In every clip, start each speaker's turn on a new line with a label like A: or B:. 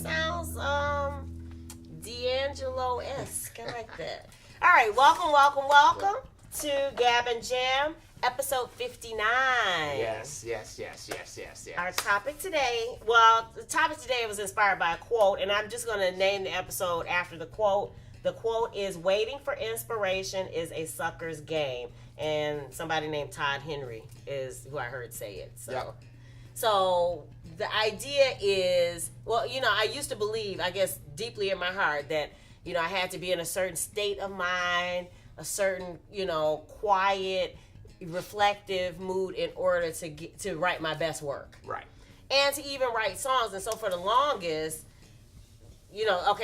A: That sounds D'Angelo-esque. I like that. All right, welcome to Gab Jam, episode 59.
B: Yes.
A: Our topic today, the topic today was inspired by a quote, and I'm just going to name the episode after the quote. The quote is, "Waiting for inspiration is a sucker's game." And somebody named Todd Henry is who I heard say it. So the idea is, I used to believe, I guess deeply in my heart, that, I had to be in a certain state of mind, a certain, quiet, reflective mood in order to write my best work.
B: Right.
A: And to even write songs. And so for the longest,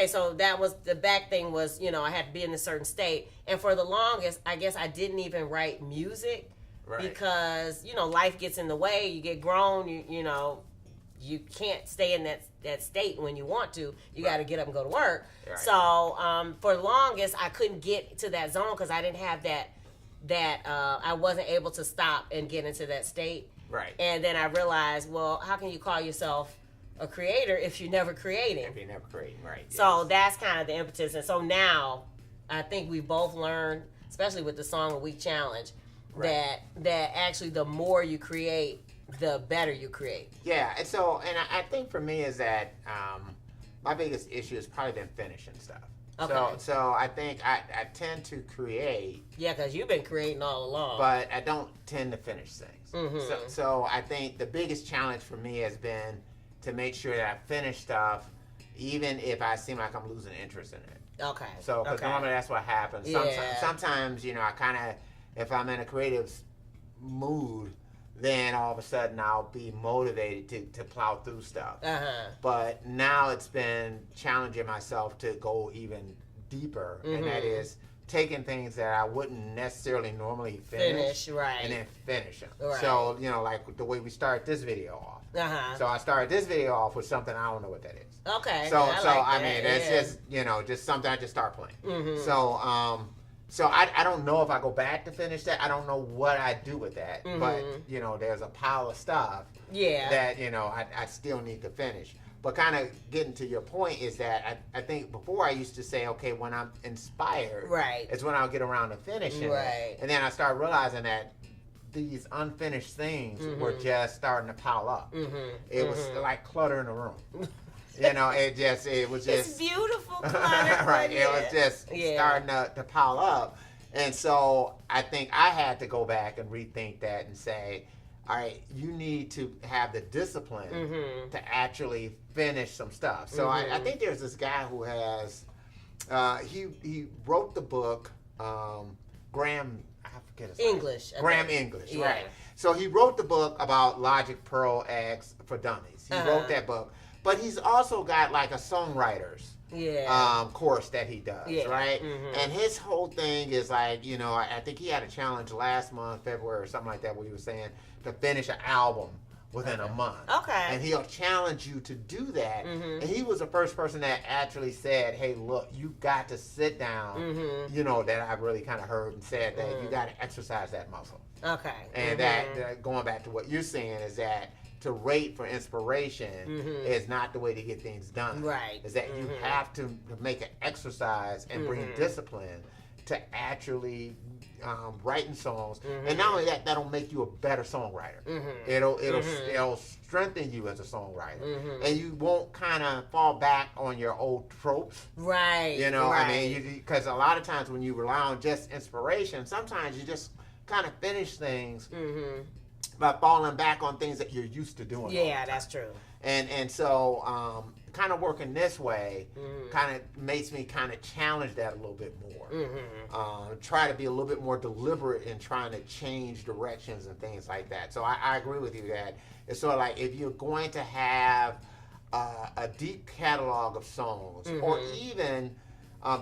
A: so that was, the back thing was, I had to be in a certain state. And for the longest, I guess I didn't even write music. Right. Because, life gets in the way. You get grown, you can't stay in that state when you want to. You got to get up and go to work. Right. So for the longest, I couldn't get to that zone because I didn't have that I wasn't able to stop and get into that state.
B: Right.
A: And then I realized, well, how can you call yourself a creator if you're never creating?
B: If you're never creating, right.
A: So that's kind of the impetus. And so now I think we both learned, especially with the Song of Week Challenge, right, that actually the more you create, the better you create.
B: Yeah, and I think for me is that my biggest issue has probably been finishing stuff. Okay. So I think I tend to create.
A: Yeah, because you've been creating all along.
B: But I don't tend to finish things.
A: Mm-hmm.
B: So I think the biggest challenge for me has been to make sure that I finish stuff, even if I seem like I'm losing interest in it.
A: Okay.
B: So, because normally that's what happens. Sometimes, I kind of, if I'm in a creative mood, then all of a sudden I'll be motivated to plow through stuff.
A: Uh-huh.
B: But now it's been challenging myself to go even deeper, and that is taking things that I wouldn't necessarily normally finish
A: right,
B: and then finish them.
A: Right.
B: So, like the way we start this video off.
A: Uh-huh.
B: So I started this video off with something I don't know what that is.
A: Okay.
B: I mean, it's just something I just start playing.
A: Mm-hmm.
B: So I don't know if I go back to finish that. I don't know what I do with that.
A: Mm-hmm.
B: But, there's a pile of stuff that, I still need to finish. But kind of getting to your point is that I think before I used to say, okay, when I'm inspired,
A: right,
B: it's when I'll get around to finishing
A: right.
B: it. And then I started realizing that these unfinished things were just starting to pile up.
A: Mm-hmm.
B: It was like clutter in the room. It was just
A: it's beautiful clutter.
B: Right. It was just starting to pile up. And so I think I had to go back and rethink that and say, all right, you need to have the discipline to actually finish some stuff. So I think there's this guy who has, he wrote the book, Graham, I forget his name. Graham English, right. So he wrote the book about Logic Pro X for Dummies. He wrote that book. But he's also got like a songwriter's course that he does, right? Mm-hmm. And his whole thing is like, I think he had a challenge last month, February or something like that, where he was saying to finish an album within a month.
A: Okay.
B: And he'll challenge you to do that. Mm-hmm. And he was the first person that actually said, hey, look, you got to sit down, that I really kind of heard and said that you got to exercise that muscle.
A: Okay.
B: And that going back to what you're saying is that to wait for inspiration is not the way to get things done.
A: Right.
B: Is that you have to make an exercise and bring discipline to actually writing songs. And not only that, that'll make you a better songwriter. It'll strengthen you as a songwriter. And you won't kind of fall back on your old tropes.
A: Right.
B: Right. I mean, because a lot of times when you rely on just inspiration, sometimes you just kind of finish things by falling back on things that you're used to doing.
A: Yeah, that's true.
B: And so kind of working this way kind of makes me kind of challenge that a little bit more. Try to be a little bit more deliberate in trying to change directions and things like that. So I agree with you that it's sort of like if you're going to have a deep catalog of songs or even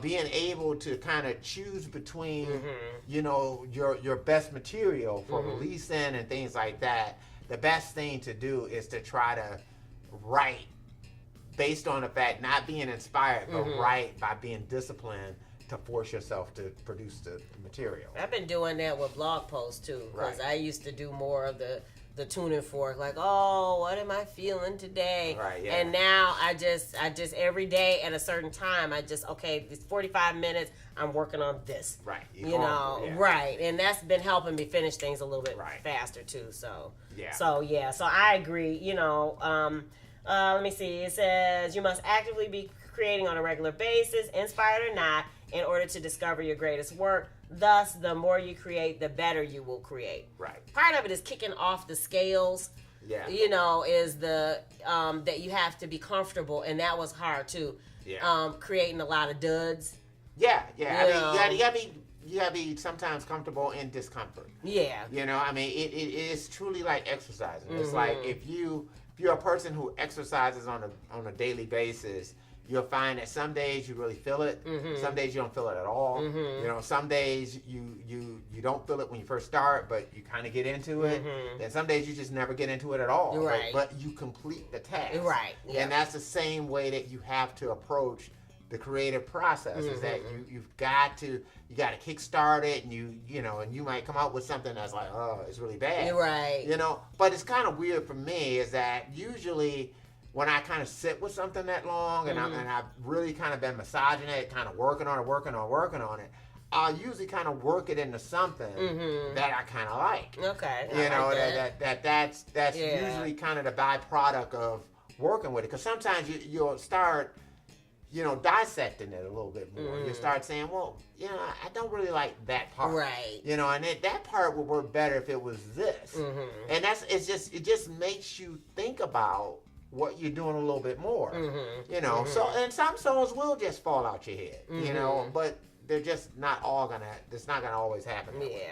B: being able to kind of choose between, your best material for releasing and things like that, the best thing to do is to try to write based on the fact not being inspired, but write by being disciplined to force yourself to produce the material.
A: I've been doing that with blog posts too, because I used to do more of the the tuning fork, like, oh, what am I feeling today?
B: Right, yeah.
A: And now I just every day at a certain time, okay, it's 45 minutes, I'm working on this.
B: Right.
A: You know, right. And that's been helping me finish things a little bit faster too. So, so I agree, you know. Let me see. It says you must actively be creating on a regular basis, inspired or not, in order to discover your greatest work. Thus, the more you create, the better you will create.
B: Right.
A: Part of it is kicking off the scales.
B: Yeah.
A: You know, is the that you have to be comfortable, and that was hard too.
B: Yeah.
A: Creating a lot of duds.
B: Yeah. I mean, you gotta be sometimes comfortable in discomfort.
A: Yeah.
B: You know, I mean, it is truly like exercising. It's like if you're a person who exercises on a daily basis, you'll find that some days you really feel it. Some days you don't feel it at all. You know, some days you don't feel it when you first start, but you kind of get into it. And some days you just never get into it at all.
A: Right.
B: But you complete the task.
A: Right. Yeah.
B: And that's the same way that you have to approach the creative process. Is that you've got to kickstart it, and you know, and you might come out with something that's like, oh, it's really bad.
A: Right.
B: You know, but it's kind of weird for me is that usually when I kind of sit with something that long and I've really kind of been massaging it, kind of working on it, I'll usually kind of work it into something that I kind of like.
A: Okay.
B: You know, that's usually kind of the byproduct of working with it. Because sometimes you'll start, you know, dissecting it a little bit more. You start saying, well, you know, I don't really like that part.
A: Right.
B: You know, and that part would work better if it was this. And it just makes you think about what you're doing a little bit more. You know, so, and some songs will just fall out your head, you know, but they're just not it's not gonna always happen that way.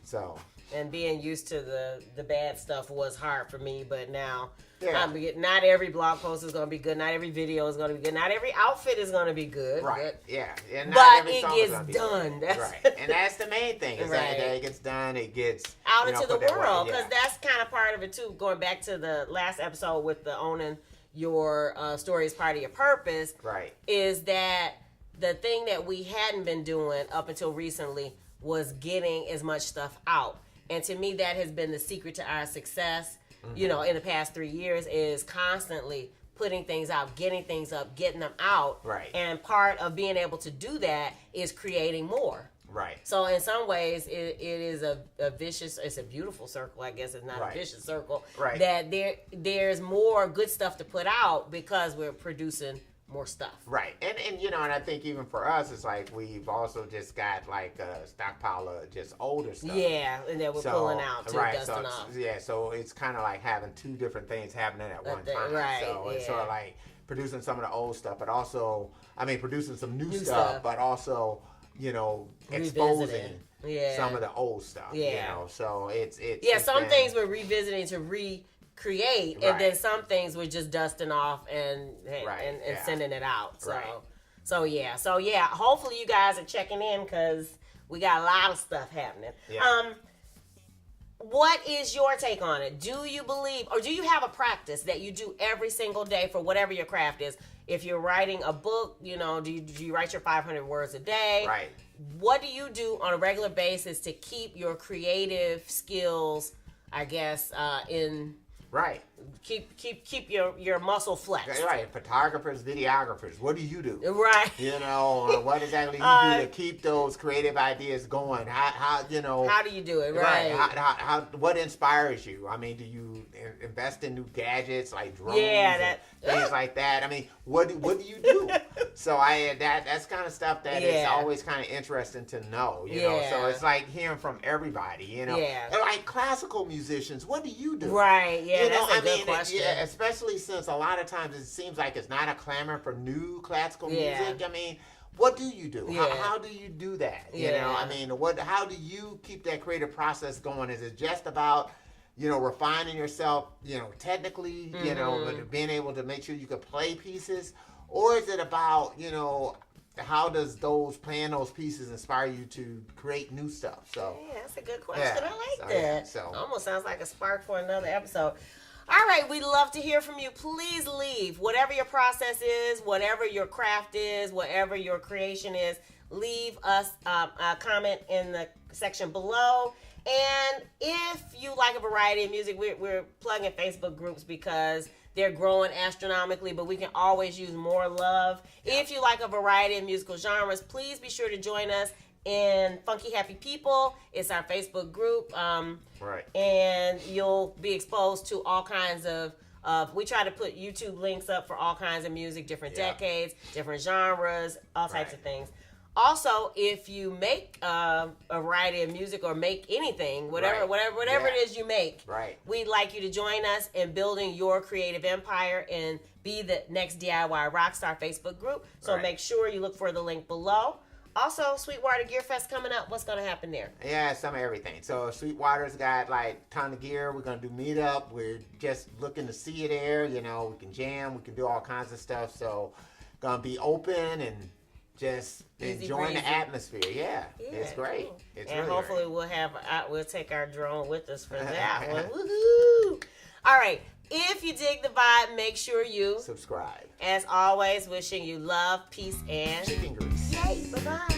B: So.
A: And being used to the bad stuff was hard for me, but now not every blog post is going to be good. Not every video is going to be good. Not every outfit is going to be good.
B: Right. Yeah. And
A: but it gets done.
B: Right. And that's the main thing. Is that it gets done. It gets
A: out into the world, because that's kind of part of it too. Going back to the last episode with the owning your story is part of your purpose.
B: Right.
A: Is that the thing that we hadn't been doing up until recently was getting as much stuff out. And to me, that has been the secret to our success, you know, in the past 3 years, is constantly putting things out, getting things up, getting them out.
B: Right.
A: And part of being able to do that is creating more.
B: Right.
A: So in some ways, it is a vicious, it's a beautiful circle, I guess. It's not a vicious circle.
B: Right.
A: That there's more good stuff to put out because we're producing more stuff.
B: Right. And you know, and I think even for us, it's like we've also just got like a stockpile of just older stuff.
A: Yeah, and that we're pulling out too, dusting off.
B: Yeah, so it's kind of like having two different things happening at one time.
A: Right.
B: So it's sort of like producing some of the old stuff, but also, I mean, producing some new stuff, but also, you know, exposing some of the old stuff. Yeah. You know, so it's
A: some things we're revisiting to recreate, and then some things we're just dusting off and sending it out. So yeah. Hopefully you guys are checking in, because we got a lot of stuff happening.
B: Yeah.
A: What is your take on it? Do you believe, or do you have a practice that you do every single day for whatever your craft is? If you're writing a book, you know, do you write your 500 words a day?
B: Right.
A: What do you do on a regular basis to keep your creative skills, I guess, in...
B: Right.
A: Keep your muscle flexed.
B: Right. Photographers, videographers. What do you do?
A: Right.
B: You know, what exactly do you do to keep those creative ideas going? How you know?
A: How do you do it? Right.
B: How what inspires you? I mean, do you invest in new gadgets like drones? Things like that. I mean, what do you do? So that's kind of stuff that is always kind of interesting to know. You know, so it's like hearing from everybody. You know, like classical musicians. What do you do?
A: Right. Yeah.
B: You know,
A: that's a good question.
B: Yeah, especially since a lot of times it seems like it's not a clamor for new classical music. I mean, what do you do? How do you do that? You know, I mean, how do you keep that creative process going? Is it just about, you know, refining yourself, you know, technically, you know, but being able to make sure you can play pieces? Or is it about, you know, how does playing those pieces inspire you to create new stuff? So
A: that's a good question. I like that.
B: Yeah, so
A: almost sounds like a spark for another episode. All right, we'd love to hear from you. Please leave whatever your process is, whatever your craft is, whatever your creation is. Leave us a comment in the section below, And if you like a variety of music, we're plugging Facebook groups because they're growing astronomically, but we can always use more love. Yeah. If you like a variety of musical genres, please be sure to join us in Funky Happy People. It's our Facebook group.
B: Right.
A: And you'll be exposed to all kinds of we try to put YouTube links up for all kinds of music, different decades, different genres, all types of things. Also, if you make a variety of music or make anything, whatever it is you make, we'd like you to join us in building your creative empire and be the next DIY Rockstar Facebook group. So make sure you look for the link below. Also, Sweetwater Gear Fest coming up. What's going to happen there?
B: Yeah, some of everything. So Sweetwater's got like ton of gear. We're going to do meetup. We're just looking to see you there. You know, we can jam. We can do all kinds of stuff. So going to be open and just enjoying the atmosphere. Yeah, it's great. Cool. It's
A: and
B: really
A: hopefully
B: great.
A: we'll take our drone with us for that one. Woohoo! All right. If you dig the vibe, make sure you
B: subscribe.
A: As always, wishing you love, peace, and
B: chicken grease.
A: Yay! Bye bye.